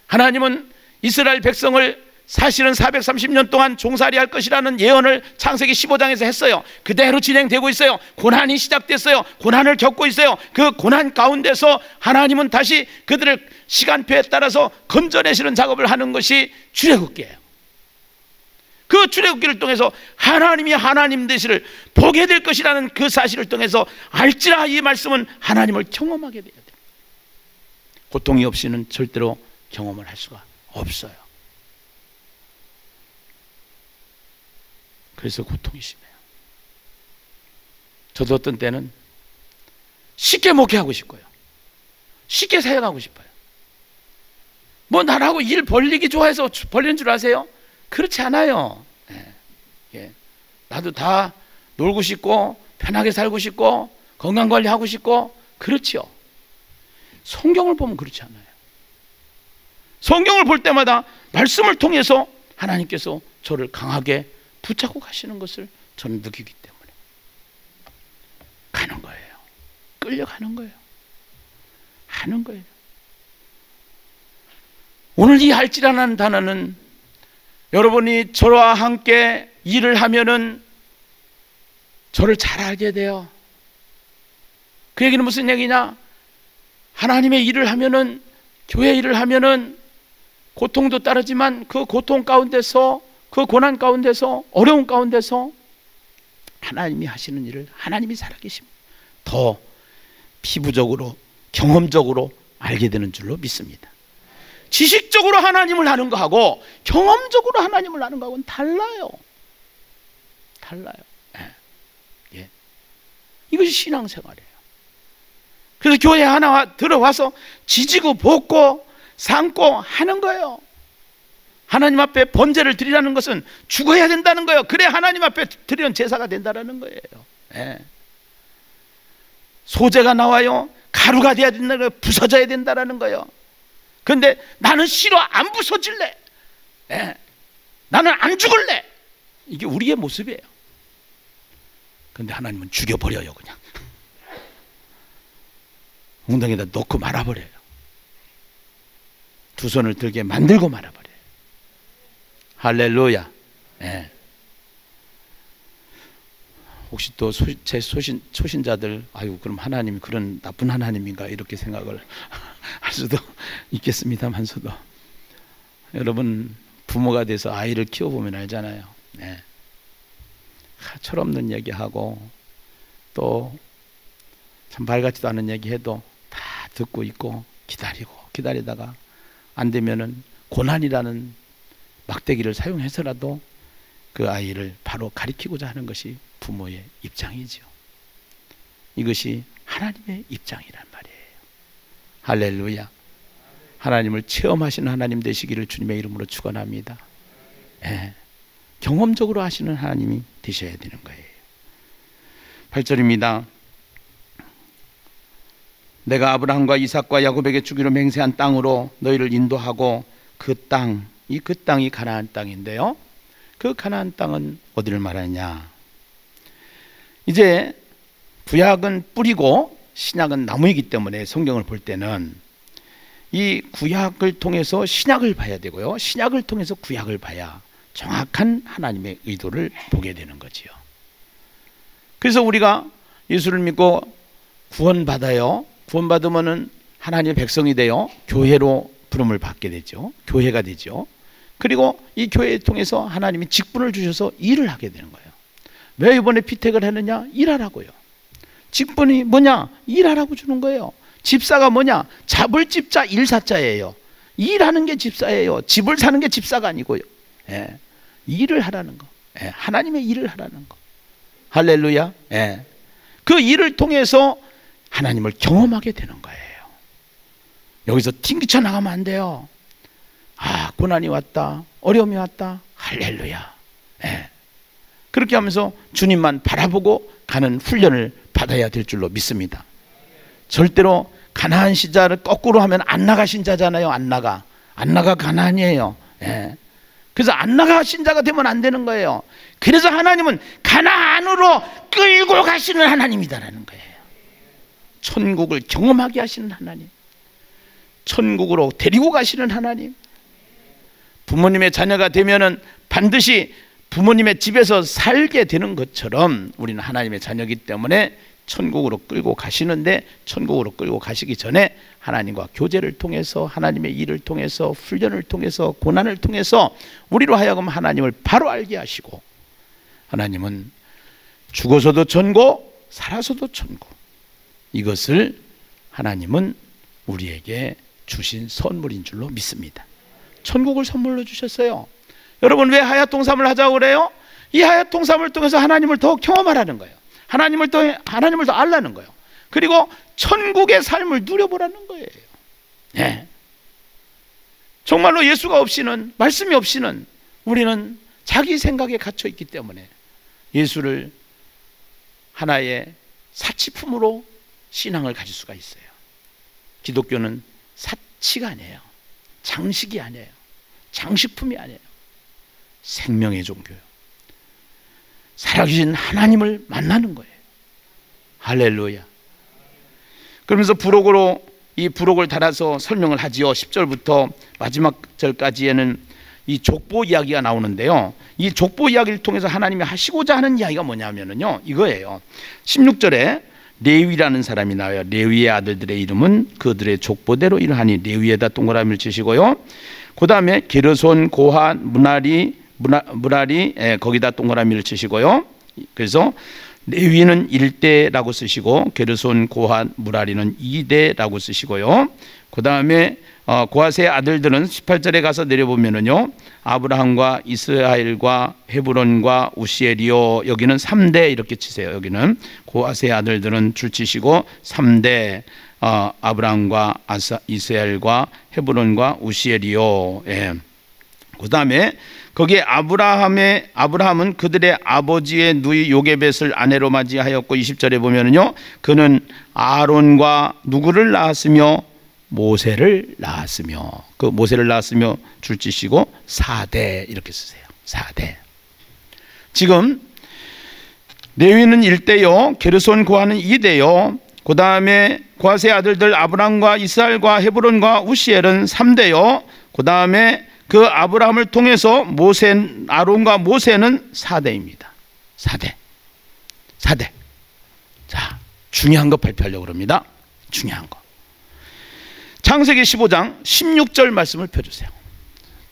하나님은 이스라엘 백성을 사실은 430년 동안 종살이 할 것이라는 예언을 창세기 15장에서 했어요. 그대로 진행되고 있어요. 고난이 시작됐어요. 고난을 겪고 있어요. 그 고난 가운데서 하나님은 다시 그들을 시간표에 따라서 건져내시는 작업을 하는 것이 출애굽기예요. 그 출애굽기를 통해서 하나님이 하나님 되시를 보게 될 것이라는 그 사실을 통해서 알지라, 이 말씀은 하나님을 경험하게 돼야 돼요. 고통이 없이는 절대로 경험을 할 수가 없어요. 그래서 고통이 심해요. 저도 어떤 때는 쉽게 목회하고 싶고요, 쉽게 사역하고 싶어요. 뭐 나라고 일 벌리기 좋아해서 벌리는 줄 아세요? 그렇지 않아요. 나도 다 놀고 싶고 편하게 살고 싶고 건강관리하고 싶고 그렇죠. 성경을 보면 그렇지 않아요. 성경을 볼 때마다 말씀을 통해서 하나님께서 저를 강하게 붙잡고 가시는 것을 저는 느끼기 때문에 가는 거예요. 끌려가는 거예요. 하는 거예요. 오늘 이 알지라는 단어는 여러분이 저와 함께 일을 하면은 저를 잘 알게 돼요. 그 얘기는 무슨 얘기냐? 하나님의 일을 하면은, 교회 일을 하면은 고통도 따르지만 그 고통 가운데서, 그 고난 가운데서, 어려운 가운데서 하나님이 하시는 일을 하나님이 살아계십니다. 더 피부적으로, 경험적으로 알게 되는 줄로 믿습니다. 지식적으로 하나님을 아는 거하고 경험적으로 하나님을 아는 거하고는 달라요. 달라요. 예. 이것이 신앙생활이에요. 그래서 교회 하나 들어와서 지지고 볶고 삶고 하는 거예요. 하나님 앞에 번제를 드리라는 것은 죽어야 된다는 거예요. 그래 하나님 앞에 드리는 제사가 된다는 거예요. 예. 소재가 나와요. 가루가 돼야 된다는 거예요. 부서져야 된다는 거예요. 그런데 나는 싫어, 안 부서질래, 나는 안 죽을래, 이게 우리의 모습이에요. 그런데 하나님은 죽여버려요. 그냥 엉덩이에다 놓고 말아버려요. 두 손을 들게 만들고 말아버려요. 할렐루야. 혹시 또 제 초신자들, 아유 그럼 하나님이 그런 나쁜 하나님인가 이렇게 생각을 할 수도 있겠습니다만서도, 여러분 부모가 돼서 아이를 키워보면 알잖아요. 철없는 얘기하고 또 참 밝지도 않은 얘기해도 다 듣고 있고 기다리다가 안 되면은 고난이라는 막대기를 사용해서라도 그 아이를 바로 가리키고자 하는 것이 부모의 입장이죠. 이것이 하나님의 입장이란 말이에요. 할렐루야. 하나님을 체험하시는 하나님 되시기를 주님의 이름으로 축원합니다. 경험적으로 하시는 하나님이 되셔야 되는 거예요. 8절입니다. 내가 아브라함과 이삭과 야곱에게 주기로 맹세한 땅으로 너희를 인도하고 그 땅이 가나안 땅인데요, 그 가나안 땅은 어디를 말하냐? 이제 구약은 뿌리고 신약은 나무이기 때문에 성경을 볼 때는 이 구약을 통해서 신약을 봐야 되고요, 신약을 통해서 구약을 봐야 정확한 하나님의 의도를 보게 되는 거지요. 그래서 우리가 예수를 믿고 구원받아요. 구원받으면은 하나님의 백성이 되어 교회로 부름을 받게 되죠. 교회가 되죠. 그리고 이 교회를 통해서 하나님이 직분을 주셔서 일을 하게 되는 거예요. 왜 이번에 피택을 했느냐? 일하라고요. 직분이 뭐냐? 일하라고 주는 거예요. 집사가 뭐냐? 잡을 집자 일사자예요. 일하는 게 집사예요. 집을 사는 게 집사가 아니고요. 예. 일을 하라는 거. 예. 하나님의 일을 하라는 거. 할렐루야. 예. 그 일을 통해서 하나님을 경험하게 되는 거예요. 여기서 튕기쳐 나가면 안 돼요. 아, 고난이 왔다, 어려움이 왔다, 할렐루야. 예. 그렇게 하면서 주님만 바라보고 가는 훈련을 받아야 될 줄로 믿습니다. 절대로 가나안 신자를 거꾸로 하면 안 나가 신자잖아요. 안 나가 가나안이에요. 예. 그래서 안 나가 신자가 되면 안 되는 거예요. 그래서 하나님은 가나안으로 끌고 가시는 하나님이다라는 거예요. 천국을 경험하게 하시는 하나님, 천국으로 데리고 가시는 하나님. 부모님의 자녀가 되면은 반드시 부모님의 집에서 살게 되는 것처럼 우리는 하나님의 자녀이기 때문에 천국으로 끌고 가시는데, 천국으로 끌고 가시기 전에 하나님과 교제를 통해서, 하나님의 일을 통해서, 훈련을 통해서, 고난을 통해서 우리로 하여금 하나님을 바로 알게 하시고, 하나님은 죽어서도 천국, 살아서도 천국, 이것을 하나님은 우리에게 주신 선물인 줄로 믿습니다. 천국을 선물로 주셨어요. 여러분, 왜 하얏동산을 하자고 그래요? 이 하얏동산을 통해서 하나님을 더 경험하라는 거예요. 하나님을 더 알라는 거예요. 그리고 천국의 삶을 누려보라는 거예요. 네. 정말로 예수가 없이는, 말씀이 없이는 우리는 자기 생각에 갇혀 있기 때문에 예수를 하나의 사치품으로 신앙을 가질 수가 있어요. 기독교는 사치가 아니에요. 장식이 아니에요. 장식품이 아니에요. 생명의 종교예요. 살아계신 하나님을 만나는 거예요. 할렐루야. 그러면서 부록으로 이 부록을 달아서 설명을 하지요. 10절부터 마지막 절까지에는 이 족보 이야기가 나오는데요, 이 족보 이야기를 통해서 하나님이 하시고자 하는 이야기가 뭐냐면요, 이거예요. 16절에 레위라는 사람이 나와요. 레위의 아들들의 이름은 그들의 족보대로 이러하니, 레위에다 동그라미를 치시고요, 그 다음에 게르손, 고핫, 무라리, 거기다 동그라미를 치시고요. 그래서 레위는 1대라고 쓰시고, 게르손, 고핫, 무라리는 2대라고 쓰시고요. 그 다음에 고핫의 아들들은 18절에 가서 내려보면은요, 아브라함과 이스라엘과 헤브론과 우시엘이요, 여기는 3대 이렇게 치세요. 여기는 고핫의 아들들은 줄 치시고 3대, 아브라함과 이스라엘과 헤브론과 우시엘이요. 예. 그 다음에 거기에 아브라함은 그들의 아버지의 누이 요게벳을 아내로 맞이하였고, 20절에 보면은요, 그는 아론과 누구를 낳았으며 모세를 낳았으며, 그 모세를 낳았으며 줄지시고 4대 이렇게 쓰세요. 4대. 지금 레위는 1대요, 게르손 고핫은 2대요, 그 다음에 고핫의 아들들 아브라함과 이스라엘과 헤브론과 우시엘은 3대요, 그 다음에 그 아브라함을 통해서 아론과 모세는 4대입니다. 4대. 자, 중요한 거 발표하려고 합니다. 중요한 거. 창세기 15장 16절 말씀을 펴주세요.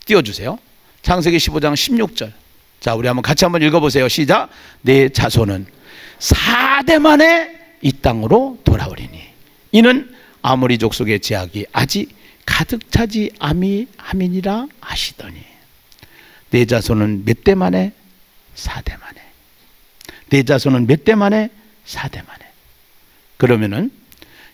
띄워주세요. 창세기 15장 16절. 자, 우리 같이 한번 읽어보세요. 시작. 내 자손은 4대 만에 이 땅으로 돌아오리니, 이는 아모리 족속의 제약이 아직 가득 차지 아미함이니라 하시더니, 내 자손은 몇 대 만에? 4대 만에. 내 자손은 몇 대 만에? 4대 만에. 그러면은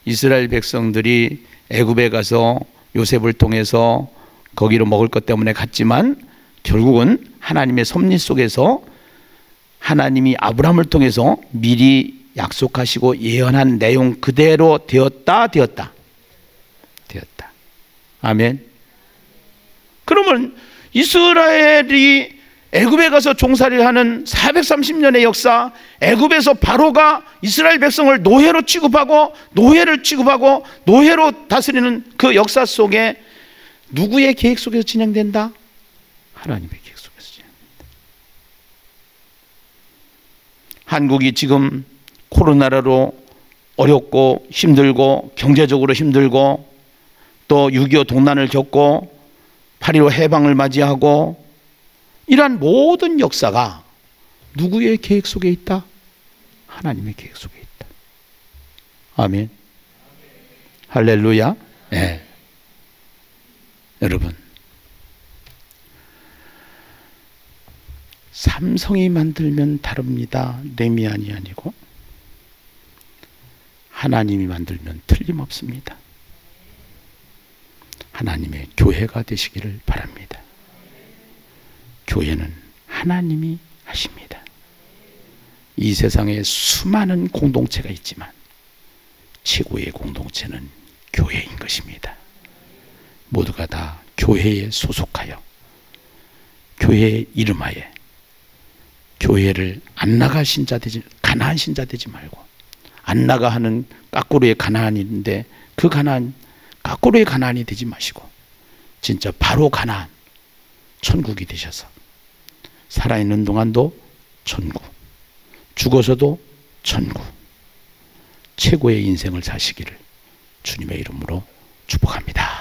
이스라엘 백성들이 애굽에 가서 요셉을 통해서 거기로 먹을 것 때문에 갔지만, 결국은 하나님의 섭리 속에서 하나님이 아브라함을 통해서 미리 약속하시고 예언한 내용 그대로 되었다. 아멘. 그러면 이스라엘이 애굽에 가서 종살이를 하는 430년의 역사, 애굽에서 바로가 이스라엘 백성을 노예로 취급하고 노예로 다스리는 그 역사 속에 누구의 계획 속에서 진행된다? 하나님의 계획 속에서 진행된다. 한국이 지금 코로나로 어렵고 힘들고 경제적으로 힘들고 또 6.25 동란을 겪고 8.15 해방을 맞이하고 이러한 모든 역사가 누구의 계획 속에 있다? 하나님의 계획 속에 있다. 아멘. 할렐루야. 네. 여러분, 삼성이 만들면 다릅니다. 레미안이 아니고 하나님이 만들면 틀림없습니다. 하나님의 교회가 되시기를 바랍니다. 교회는 하나님이 하십니다. 이 세상에 수많은 공동체가 있지만 최고의 공동체는 교회인 것입니다. 모두가 다 교회에 소속하여 교회의 이름하에 교회를 안 나갈 신자 되지, 가나안 신자 되지 말고, 안 나가 하는 까꾸루의 가나안인데 그 가나안 까꾸루의 가나안이 되지 마시고 진짜 바로 가나안 천국이 되셔서 살아있는 동안도 천국, 죽어서도 천국, 최고의 인생을 사시기를 주님의 이름으로 축복합니다.